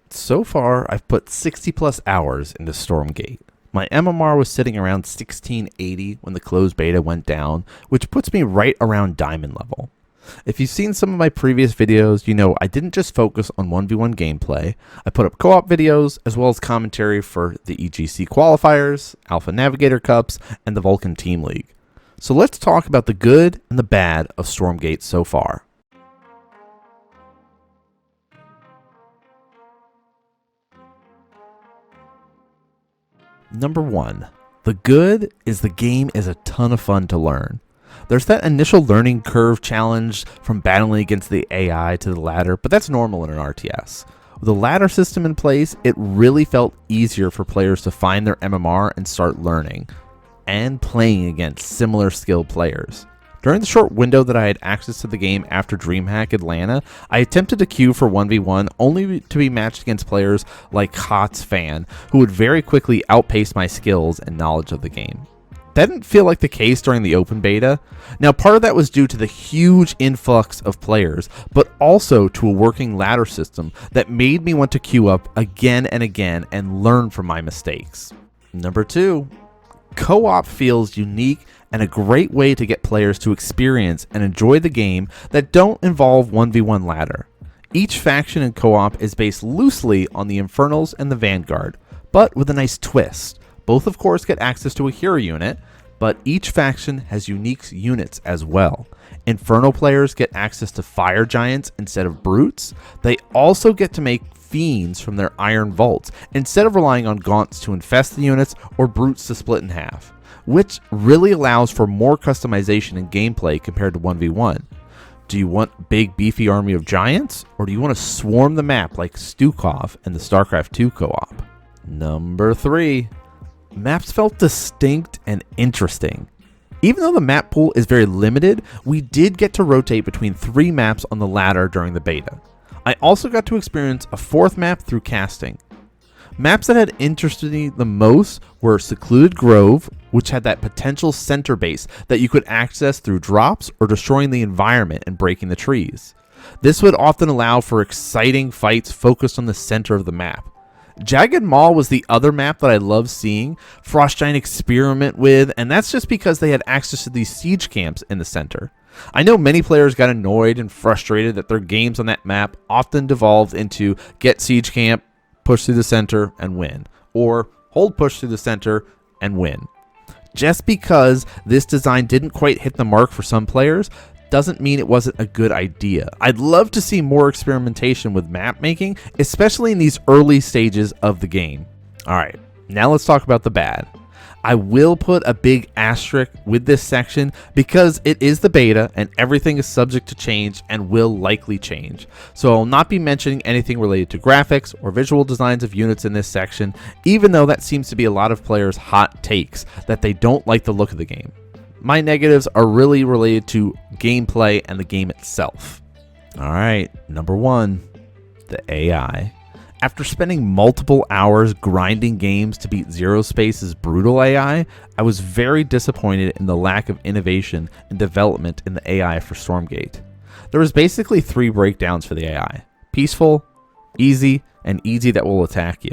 So far, I've put 60 plus hours into Stormgate. My MMR was sitting around 1680 when the closed beta went down, which puts me right around diamond level. If you've seen some of my previous videos, you know I didn't just focus on 1v1 gameplay. I put up co-op videos as well as commentary for the EGC qualifiers, Alpha Navigator Cups, and the Vulcan Team League. So let's talk about the good and the bad of Stormgate so far. Number 1. The good is the game is a ton of fun to learn. There's that initial learning curve challenge from battling against the AI to the ladder, but that's normal in an RTS. With a ladder system in place, it really felt easier for players to find their MMR and start learning, and playing against similar skilled players. During the short window that I had access to the game after DreamHack Atlanta, I attempted to queue for 1v1 only to be matched against players like Hot's Fan, who would very quickly outpace my skills and knowledge of the game. That didn't feel like the case during the open beta. Now, part of that was due to the huge influx of players, but also to a working ladder system that made me want to queue up again and again and learn from my mistakes. Number 2. Co-op feels unique and a great way to get players to experience and enjoy the game that don't involve 1v1 ladder. Each faction in co-op is based loosely on the Infernals and the Vanguard, but with a nice twist. Both of course get access to a hero unit, but each faction has unique units as well. Infernal players get access to fire giants instead of brutes. They also get to make fiends from their iron vaults instead of relying on gaunts to infest the units or brutes to split in half, which really allows for more customization in gameplay compared to 1v1. Do you want big beefy army of giants, or do you want to swarm the map like Stukov in the StarCraft 2 co-op? Number 3. Maps felt distinct and interesting. Even though the map pool is very limited, we did get to rotate between 3 maps on the ladder during the beta. I also got to experience a 4th map through casting. Maps that had interested me the most were Secluded Grove, which had that potential center base that you could access through drops or destroying the environment and breaking the trees. This would often allow for exciting fights focused on the center of the map. Jagged Maw was the other map that I loved seeing Frost Giant experiment with, and that's just because they had access to these siege camps in the center. I know many players got annoyed and frustrated that their games on that map often devolved into get siege camp, push through the center, and win, or hold push through the center and win. Just because this design didn't quite hit the mark for some players doesn't mean it wasn't a good idea. I'd love to see more experimentation with map making, especially in these early stages of the game. Alright, now let's talk about the bad. I will put a big asterisk with this section because it is the beta and everything is subject to change and will likely change. So I'll not be mentioning anything related to graphics or visual designs of units in this section, even though that seems to be a lot of players' hot takes that they don't like the look of the game. My negatives are really related to gameplay and the game itself. Alright, number 1, the AI. After spending multiple hours grinding games to beat Zero Space's brutal AI, I was very disappointed in the lack of innovation and development in the AI for Stormgate. There was basically 3 breakdowns for the AI: peaceful, easy, and easy that will attack you.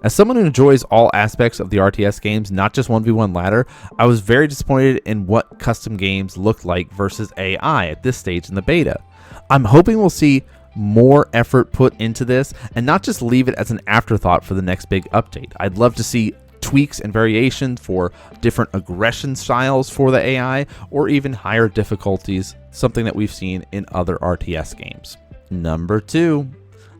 As someone who enjoys all aspects of the RTS games, not just 1v1 ladder, I was very disappointed in what custom games looked like versus AI at this stage in the beta. I'm hoping we'll see more effort put into this and not just leave it as an afterthought for the next big update. I'd love to see tweaks and variations for different aggression styles for the AI or even higher difficulties, something that we've seen in other RTS games. Number 2,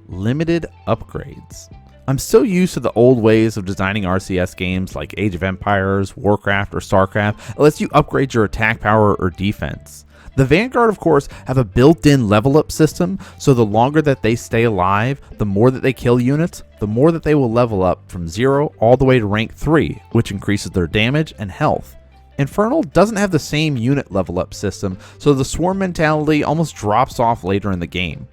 limited upgrades. I'm so used to the old ways of designing RCS games like Age of Empires, Warcraft, or Starcraft. It lets you upgrade your attack power or defense. The Vanguard, of course, have a built-in level up system, so the longer that they stay alive, the more that they kill units, the more that they will level up from 0 all the way to rank 3, which increases their damage and health. Infernal doesn't have the same unit level up system, so the swarm mentality almost drops off later in the game.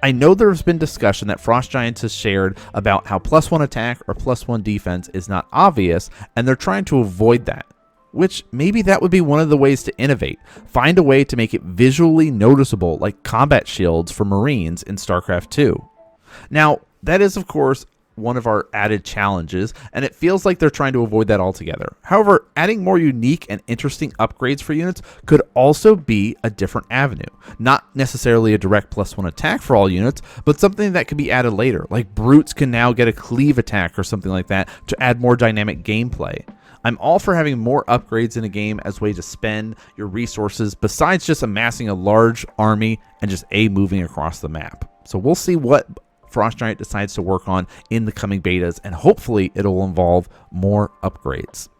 I know there's been discussion that Frost Giants has shared about how +1 attack or +1 defense is not obvious, and they're trying to avoid that. Which maybe that would be one of the ways to innovate. Find a way to make it visually noticeable like combat shields for Marines in StarCraft 2. Now, That is, of course, one of our added challenges, and it feels like they're trying to avoid that altogether. However, adding more unique and interesting upgrades for units could also be a different avenue. Not necessarily a direct +1 attack for all units, but something that could be added later, like brutes can now get a cleave attack or something like that to add more dynamic gameplay. I'm all for having more upgrades in a game as a way to spend your resources besides just amassing a large army and just moving across the map. So we'll see what Frost Giant decides to work on in the coming betas, and hopefully it'll involve more upgrades.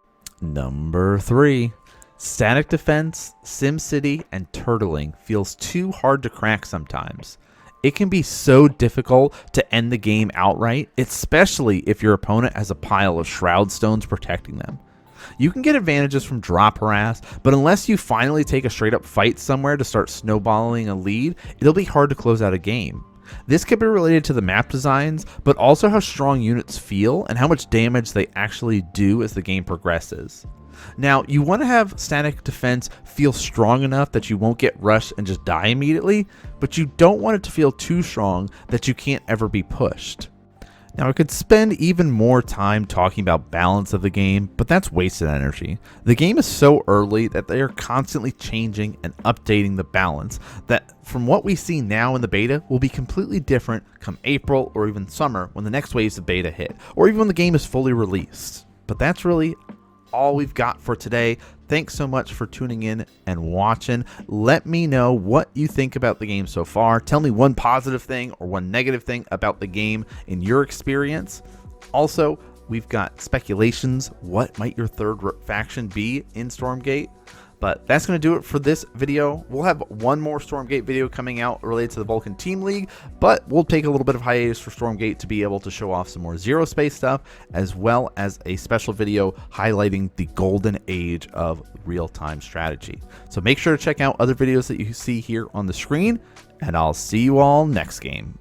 Number 3. Static defense, SimCity, and turtling feels too hard to crack sometimes. It can be so difficult to end the game outright, especially if your opponent has a pile of shroud stones protecting them. You can get advantages from drop harass, but unless you finally take a straight up fight somewhere to start snowballing a lead, it'll be hard to close out a game. This could be related to the map designs, but also how strong units feel and how much damage they actually do as the game progresses. Now, you want to have static defense feel strong enough that you won't get rushed and just die immediately, but you don't want it to feel too strong that you can't ever be pushed. Now, I could spend even more time talking about balance of the game, but that's wasted energy. The game is so early that they are constantly changing and updating the balance that from what we see now in the beta will be completely different come April or even summer when the next waves of beta hit, or even when the game is fully released. But that's really all we've got for today. Thanks so much for tuning in and watching. Let me know what you think about the game so far. Tell me one positive thing or one negative thing about the game in your experience. Also, we've got speculations. What might your third faction be in Stormgate? But that's going to do it for this video. We'll have one more Stormgate video coming out related to the Vulcan Team League, but we'll take a little bit of hiatus for Stormgate to be able to show off some more Zero Space stuff, as well as a special video highlighting the golden age of real-time strategy. So make sure to check out other videos that you see here on the screen, and I'll see you all next game.